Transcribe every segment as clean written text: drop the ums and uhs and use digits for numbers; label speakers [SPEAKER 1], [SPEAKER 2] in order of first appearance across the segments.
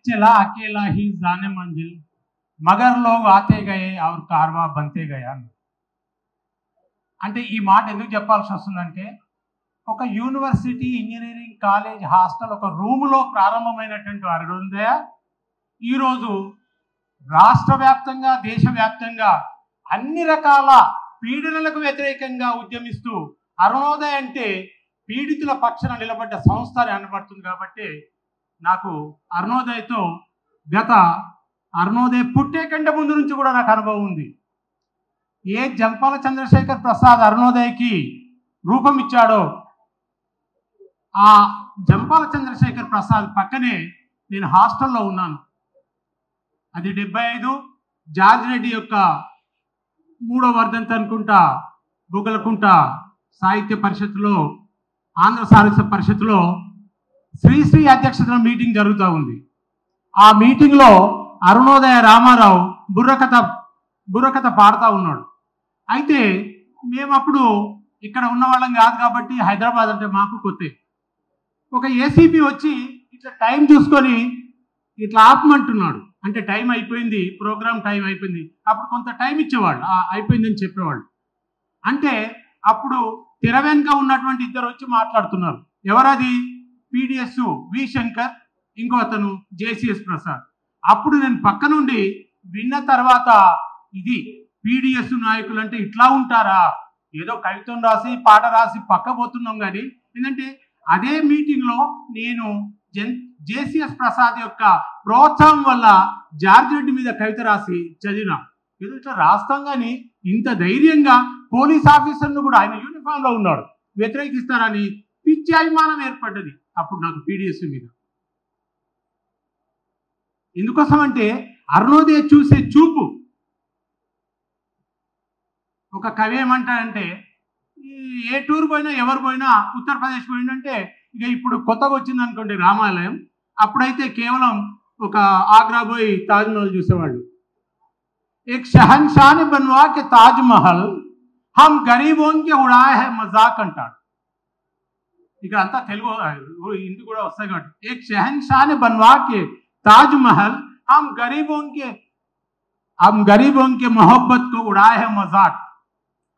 [SPEAKER 1] चला अकेला ही जाने मंजिल मगर लोग आते गए और कारवा बनते गया అంటే ఈ మాట ఎందుకు చెప్పాల్సి వస్తుందంటే ఒక యూనివర్సిటీ ఇంజనీరింగ్ కాలేజ్ హాస్టల్ ఒక రూములో ప్రారంభమైనటువంటి అరుణోదయ ఈరోజు రాష్ట్ర వ్యాప్తంగా దేశవ్యాప్తంగా అన్ని రకాల పీడనలకు వ్యతిరేకంగా ఉద్యమిస్తూ అరుణోదయ అంటే పీడితుల పక్షాన నిలబడ్డ సంస్థ అని అనబడుతుంది కాబట్టి నాకు అరుణోదయతో అరుణోదయ పుట్టే కంటే ముందు నుంచి కూడా నాకు అనుభవం ఉంది. ఏ జంపాల చంద్రశేఖర్ ప్రసాద్ అరుణోదయకి రూపం ఇచ్చాడో ఆ జంపాల చంద్రశేఖర్ ప్రసాద్ పక్కనే నేను హాస్టల్లో ఉన్నాను. అది 75 జార్జ్ రెడ్డి యొక్క 3వ వర్ధంతి అనుకుంటా బుగలకుంట సాహిత్య పరిషత్తులో ఆంధ్ర సాహిత్య పరిషత్తులో శ్రీశ్రీ అధ్యక్షతన మీటింగ్ జరుగుతూ ఉంది. ఆ మీటింగ్లో అరుణోదయ రామారావు బుర్రకథ పాడుతూ ఉన్నాడు. అయితే మేము అప్పుడు ఇక్కడ ఉన్న వాళ్ళం కాదు కాబట్టి హైదరాబాద్ అంటే మాకు కొత్త. ఒక ఏసీపీ వచ్చి ఇట్లా టైం చూసుకొని ఇట్లా ఆపమంటున్నాడు. అంటే టైం అయిపోయింది, ప్రోగ్రామ్ టైం అయిపోయింది. అప్పుడు కొంత టైం ఇచ్చేవాళ్ళు, అయిపోయిందని చెప్పేవాళ్ళు. అంటే అప్పుడు తెర వెనుక ఉన్నటువంటి ఇద్దరు వచ్చి మాట్లాడుతున్నారు. ఎవరది? పీడిఎస్ వి శంకర్, ఇంకో అతను జేసీఎస్ ప్రసాద్. అప్పుడు నేను పక్క నుండి విన్న తర్వాత ఇది పీడిఎస్ నాయకులు అంటే ఇట్లా ఉంటారా, ఏదో కవిత్వం రాసి పాట రాసి పక్క పోతున్నాం. కానీ ఏంటంటే అదే మీటింగ్లో నేను జేసీఎస్ ప్రసాద్ యొక్క ప్రోత్సాహం వల్ల జార్జ్ రెడ్డి మీద కవిత రాసి చదివినాం. ఏదో ఇట్లా రాస్తాం కానీ ఇంత ధైర్యంగా పోలీస్ ఆఫీసర్ను కూడా ఆయన యూనిఫామ్లో ఉన్నాడు వ్యతిరేకిస్తారని పిచ్చి అభిమానం ఏర్పడ్డది అప్పుడు నాకు పీడిఎస్ మీద. ఎందుకోసం అంటే అరుణోదయ చూసే చూపు. ఒక కవి ఏమంటాడంటే ఏ టూర్ పోయినా ఎవరు పోయినా ఉత్తరప్రదేశ్ పోయిందంటే ఇక ఇప్పుడు కొత్తగా వచ్చింది అనుకోండి రామాలయం, అప్పుడైతే కేవలం ఒక ఆగ్రా పోయి తాజ్మహల్ చూసేవాళ్ళు. एक शहनशाह ने बनवा के ताजमहल हम गरीबों के उड़ाए है मजाक అంటాడు. ఇక్కడ అంతా తెలుగు హిందీ కూడా వస్తాయి కాబట్టి एक शहनशाह ने बनवा के ताजमहल हम गरीबों के मोहब्बत को उड़ाए है मजाक.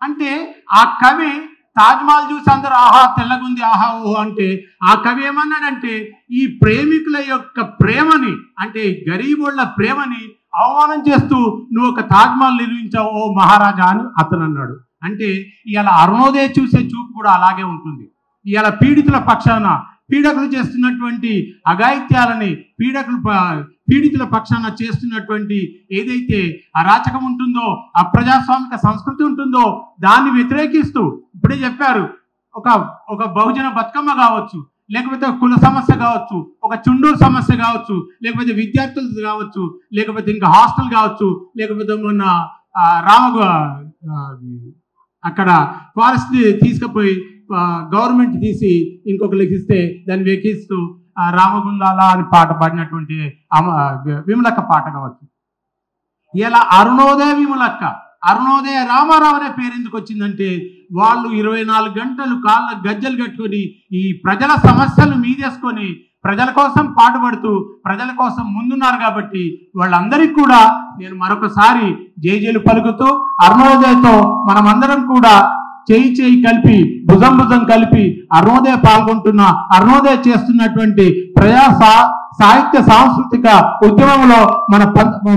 [SPEAKER 1] అంటే ఆ కవి తాజ్మహల్ చూసి అందరూ ఆహా తెల్లగుంది ఆహా ఓహో అంటే ఆ కవి ఏమన్నాడంటే ఈ ప్రేమికుల యొక్క ప్రేమని అంటే గరీబోళ్ళ ప్రేమని అవమానం చేస్తూ నువ్వు ఒక తాజ్మహల్ నిర్మించావు ఓ మహారాజా అని అతను అన్నాడు. అంటే ఇవాళ అరుణోదయ చూసే చూపు కూడా అలాగే ఉంటుంది. ఇవాళ పీడితుల పక్షాన పీడకులు చేస్తున్నటువంటి అఘాయిత్యాలని పీడితుల పక్షాన చేస్తున్నటువంటి ఏదైతే అరాచకం ఉంటుందో అప్రజాస్వామిక సంస్కృతి ఉంటుందో దాన్ని వ్యతిరేకిస్తూ ఇప్పుడే చెప్పారు ఒక బహుజన బతుకమ్మ కావచ్చు, లేకపోతే కుల సమస్య కావచ్చు, ఒక చుండూరు సమస్య కావచ్చు, లేకపోతే విద్యార్థులు కావచ్చు, లేకపోతే ఇంకా హాస్టల్ కావచ్చు, లేకపోతే మొన్న అక్కడ ఫారెస్ట్ తీసుకుపోయి గవర్నమెంట్ తీసి ఇంకొకరికి ఇస్తే దాన్ని వెక్కిస్తూ రామగుండాల అని పాట పాడినటువంటి విమలక్క పాట కావచ్చు. ఇలా అరుణోదయ విమలక్క అరుణోదయ రామారావు అనే పేరు ఎందుకు వచ్చిందంటే వాళ్ళు 24 గంటలు కాళ్ళ గజ్జలు కట్టుకొని ఈ ప్రజల సమస్యలు మీదేసుకొని ప్రజల కోసం పాటుపడుతూ ప్రజల కోసం ముందున్నారు కాబట్టి వాళ్ళందరికీ కూడా నేను మరొకసారి జేజేలు పలుకుతూ అరుణోదయతో మనమందరం కూడా చేయి కలిపి భుజం కలిపి అరుణోదయ చేస్తున్నటువంటి ప్రజా సాహిత్య సాంస్కృతిక ఉద్యమంలో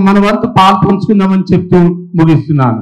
[SPEAKER 1] మన వంతు పాల్పంచుకుందామని చెప్తూ ముగిస్తున్నాను.